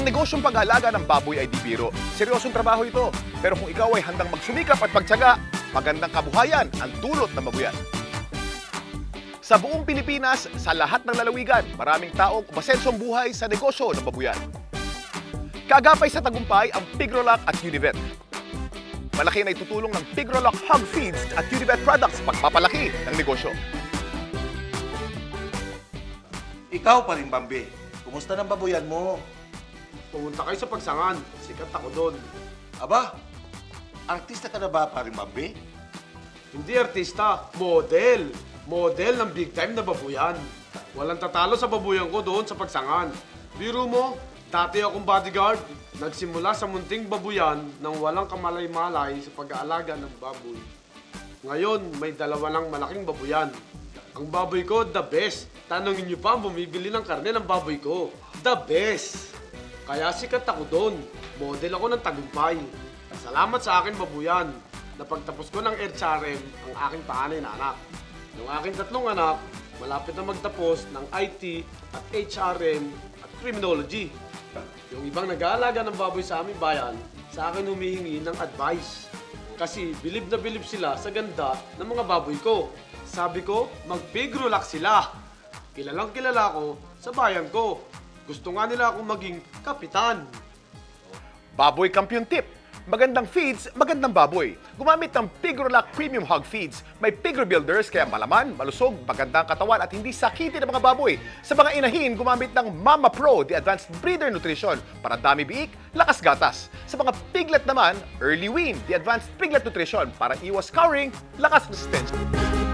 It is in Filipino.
Ang negosyong pag-aalaga ng baboy ay di biro. Seryosong trabaho ito. Pero kung ikaw ay handang magsumikap at magtiyaga, magandang kabuhayan ang dulot ng mabuyan. Sa buong Pilipinas, sa lahat ng lalawigan, maraming taong umasensong buhay sa negosyo ng babuyan. Kaagapay sa tagumpay ang Pigrolac at Univet. Malaki na itutulong ng Pigrolac Hog Feeds at Univet Products pagpapalaki ng negosyo. Ikaw pa rin, Bambi. Kumusta ng babuyan mo? Pumunta kayo sa Pagsangan. Sikat ako doon. Aba, artista ka na ba pa rin, Bambi? Hindi artista, model. Model ng big time na babuyan. Walang tatalo sa babuyan ko doon sa Pagsangan. Biro mo, dati akong bodyguard. Nagsimula sa munting babuyan nang walang kamalay-malay sa pag-aalaga ng baboy. Ngayon, may dalawa ng malaking babuyan. Ang baboy ko, the best. Tanungin niyo pa ang bumibili ng karne ng baboy ko. The best. Kaya sikat ako doon. Model ako ng tagumpay. Salamat sa akin babuyan. Napagtapos ko ng HRM ang aking panganay na anak. Yung aking tatlong anak, malapit na magtapos ng IT at HRM at Criminology. Yung ibang nag-aalaga ng baboy sa aming bayan, sa akin humihingi ng advice. Kasi bilib na bilib sila sa ganda ng mga baboy ko. Sabi ko, mag-Pigrolac sila. Kilalang kilala ko sa bayan ko. Gusto nga nila akong maging kapitan. Baboy Kampiyon Tip. Magandang feeds, magandang baboy. Gumamit ng Pigrolac Premium Hog Feeds. May Pigro Builders kaya malaman, malusog, magandang katawan at hindi sakitin ng mga baboy. Sa mga inahin, gumamit ng Mama Pro, the Advanced Breeder Nutrition para dami biik, lakas gatas. Sa mga piglet naman, Early Wean, the Advanced Piglet Nutrition para iwas cowering, lakas resistensya.